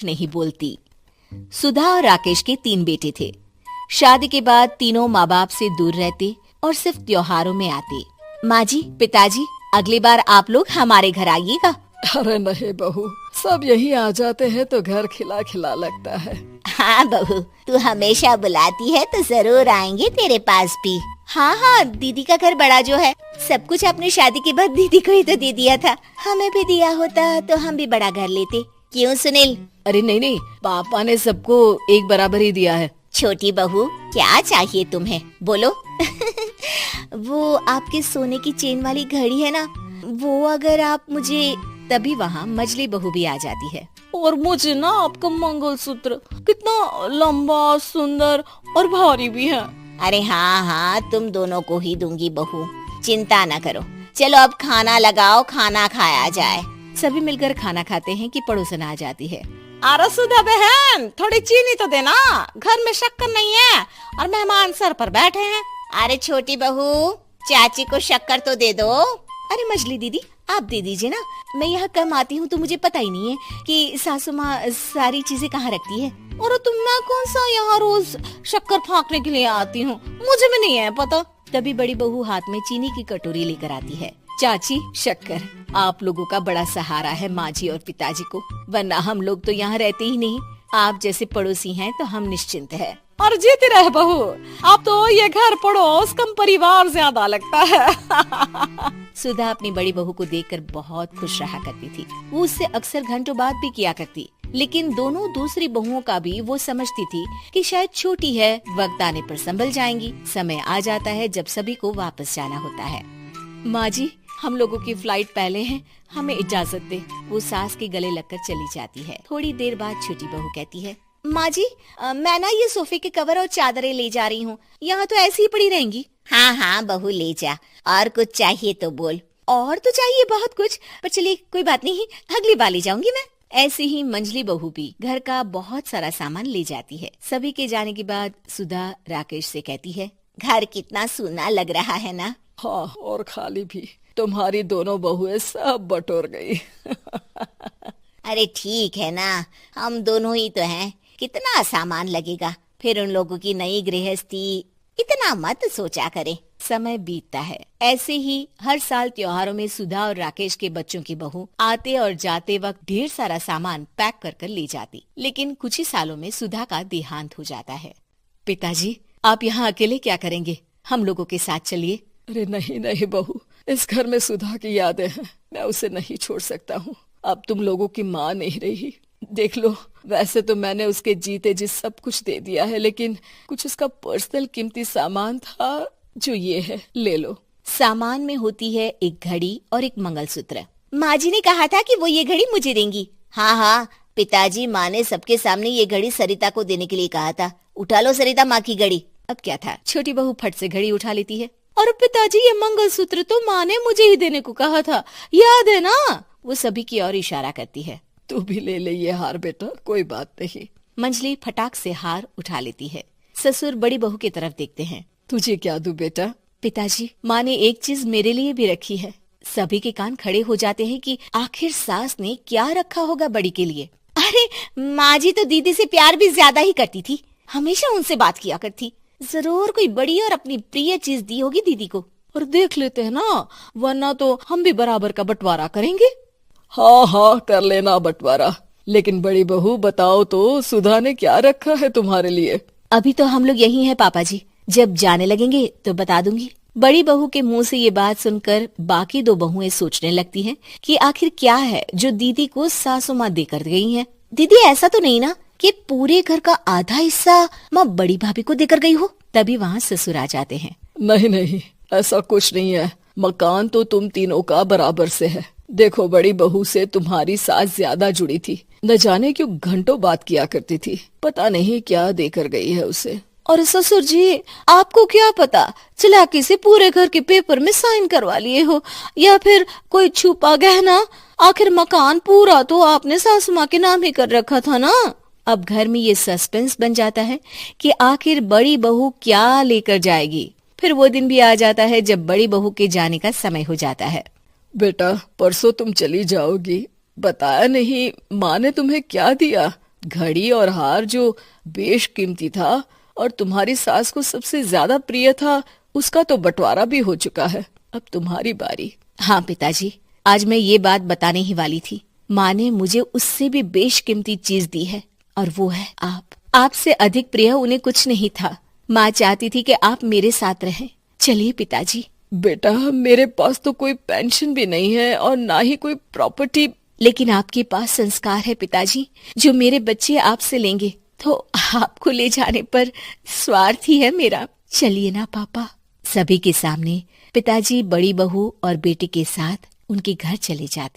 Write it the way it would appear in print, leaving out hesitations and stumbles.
नहीं बोलती। सुधा और राकेश के 3 बेटे थे। शादी के बाद तीनों माँ बाप से दूर रहते और सिर्फ त्योहारों में आते। माँ जी, पिताजी, अगली बार आप लोग हमारे घर आइएगा। अरे नहीं बहू, सब यही आ जाते हैं तो घर खिला खिला लगता है। हाँ बहू, तू हमेशा बुलाती है तो जरूर आएंगे तेरे पास भी। हाँ हाँ, दीदी का घर बड़ा जो है, सब कुछ आपने शादी के बाद दीदी को ही तो दे दिया था। हमें भी दिया होता तो हम भी बड़ा घर लेते। क्यों सुनील? अरे नहीं नहीं, पापा ने सबको एक बराबर ही दिया है। छोटी बहू, क्या चाहिए तुम्हें, बोलो। वो आपके सोने की चेन वाली घड़ी है ना, वो अगर आप मुझे। तभी वहाँ मजली बहू भी आ जाती है। और मुझे ना आपका मंगलसूत्र कितना लंबा, सुंदर और भारी भी है। अरे हाँ हाँ, तुम दोनों को ही दूंगी बहू, चिंता न करो। चलो अब खाना लगाओ, खाना खाया जाए। सभी मिलकर खाना खाते हैं कि पड़ोसन आ जाती है। अरे सुधा बहन, थोड़ी चीनी तो देना, घर में शक्कर नहीं है और मेहमान सर पर बैठे हैं। अरे छोटी बहू, चाची को शक्कर तो दे दो। अरे मजली दीदी, आप दे दीजिए ना, मैं यहाँ कम आती हूँ तो मुझे पता ही नहीं है कि सासू माँ सारी चीजें कहाँ रखती है। और तुम मैं कौन सा यहाँ रोज शक्कर फाँकने के लिए आती हूँ, मुझे भी नहीं है पता। तभी बड़ी बहू हाथ में चीनी की कटोरी लेकर आती है। चाची, शक्कर आप लोगों का बड़ा सहारा है माँ जी और पिताजी को, वरना हम लोग तो यहाँ रहते ही नहीं। आप जैसे पड़ोसी हैं तो हम निश्चिंत है। और जीती रहे बहू, आप तो ये घर पड़ोस कम परिवार ज्यादा लगता है। सुधा अपनी बड़ी बहू को देखकर बहुत खुश रहा करती थी। वो उससे अक्सर घंटों बात भी किया करती, लेकिन दोनों दूसरी बहुओं का भी वो समझती थी कि शायद छोटी है, वक्त आने पर संभल जाएंगी। समय आ जाता है जब सभी को वापस जाना होता है। माँ जी, हम लोगों की फ्लाइट पहले है, हमें इजाजत दे। वो सास के गले लगकर चली जाती है। थोड़ी देर बाद छोटी बहू कहती है, माँ जी, मैं ना ये सोफे के कवर और चादरें ले जा रही हूँ, यहाँ तो ऐसी ही पड़ी रहेंगी। हाँ हाँ बहू, ले जा, और कुछ चाहिए तो बोल। और तो चाहिए बहुत कुछ, पर चलिए कोई बात नहीं, अगली बार ले जाऊंगी मैं। ऐसे ही मंजली बहू भी घर का बहुत सारा सामान ले जाती है। सभी के जाने के बाद सुधा राकेश से कहती है, घर कितना सूना लग रहा है ना। हाँ, और खाली भी। तुम्हारी दोनों बहुएं सब बटोर गई। अरे ठीक है ना, हम दोनों ही तो हैं, कितना सामान लगेगा, फिर उन लोगों की नई गृहस्थी, इतना मत सोचा करे। समय बीतता है। ऐसे ही हर साल त्योहारों में सुधा और राकेश के बच्चों की बहू आते और जाते वक्त ढेर सारा सामान पैक कर कर ले जाती। लेकिन कुछ ही सालों में सुधा का देहांत हो जाता है। पिताजी, आप यहाँ अकेले क्या करेंगे, हम लोगों के साथ चलिए। अरे नहीं नहीं बहू, इस घर में सुधा की यादें हैं, मैं उसे नहीं छोड़ सकता हूँ। अब तुम लोगों की माँ नहीं रही। देख लो, वैसे तो मैंने उसके जीते जी सब कुछ दे दिया है, लेकिन कुछ उसका पर्सनल कीमती सामान था जो ये है, ले लो। सामान में होती है एक घड़ी और एक मंगलसूत्र। माँ जी ने कहा था कि वो ये घड़ी मुझे देंगी। हाँ हाँ, पिताजी, माँ ने सबके सामने ये घड़ी सरिता को देने के लिए कहा था। उठा लो सरिता माँ की घड़ी। अब क्या था, छोटी बहू फट से घड़ी उठा लेती है। और पिताजी, ये मंगलसूत्र तो माँ ने मुझे ही देने को कहा था, याद है ना। वो सभी की ओर इशारा करती है। तू भी ले ले ये हार बेटा, कोई बात नहीं। मंजली फटाक से हार उठा लेती है। ससुर बड़ी बहू की तरफ देखते हैं। तुझे क्या दूं बेटा? पिताजी, माँ ने एक चीज मेरे लिए भी रखी है। सभी के कान खड़े हो जाते हैं कि आखिर सास ने क्या रखा होगा बड़ी के लिए। अरे माँ जी तो दीदी से प्यार भी ज्यादा ही करती थी, हमेशा उनसे बात किया करती। जरूर कोई बड़ी और अपनी प्रिय चीज दी होगी दीदी को। और देख लेते हैं ना, वरना तो हम भी बराबर का बंटवारा करेंगे। हाँ हाँ, कर लेना बंटवारा। लेकिन बड़ी बहू बताओ तो, सुधा ने क्या रखा है तुम्हारे लिए? अभी तो हम लोग यही हैं पापा जी, जब जाने लगेंगे तो बता दूंगी। बड़ी बहू के मुंह से ये बात सुनकर बाकी दो बहुएं सोचने लगती हैं कि आखिर क्या है जो दीदी को सासू माँ देकर गई हैं। दीदी, ऐसा तो नहीं ना कि पूरे घर का आधा हिस्सा माँ बड़ी भाभी को देकर गई हो। तभी वहाँ ससुर आ जाते हैं। नहीं नहीं, ऐसा कुछ नहीं है। मकान तो तुम तीनों का बराबर से है। देखो, बड़ी बहू से तुम्हारी सास ज्यादा जुड़ी थी, न जाने क्यों घंटों बात किया करती थी। पता नहीं क्या देकर गई है उसे। और ससुर जी, आपको क्या पता, चालाकी से पूरे घर के पेपर में साइन करवा लिए हो, या फिर कोई छुपा गहना। आखिर मकान पूरा तो आपने सासू माँ के नाम ही कर रखा था ना। अब घर में ये सस्पेंस बन जाता है कि आखिर बड़ी बहू क्या लेकर जाएगी। फिर वो दिन भी आ जाता है जब बड़ी बहू के जाने का समय हो जाता है। बेटा, परसों तुम चली जाओगी, बताया नहीं माँ ने तुम्हें क्या दिया? घड़ी और हार जो बेशकीमती था और तुम्हारी सास को सबसे ज्यादा प्रिय था, उसका तो बंटवारा भी हो चुका है। अब तुम्हारी बारी। हाँ पिताजी, आज मैं ये बात बताने ही वाली थी। माँ ने मुझे उससे भी बेशकीमती चीज दी है और वो है आप। आपसे अधिक प्रिय उन्हें कुछ नहीं था। माँ चाहती थी कि आप मेरे साथ रहें। चलिए पिताजी। बेटा, मेरे पास तो कोई पेंशन भी नहीं है और ना ही कोई प्रॉपर्टी। लेकिन आपके पास संस्कार है पिताजी, जो मेरे बच्चे आपसे लेंगे, तो आपको ले जाने पर स्वार्थ ही है मेरा। चलिए ना पापा। सभी के सामने पिताजी बड़ी बहू और बेटे के साथ उनके घर चले जाते।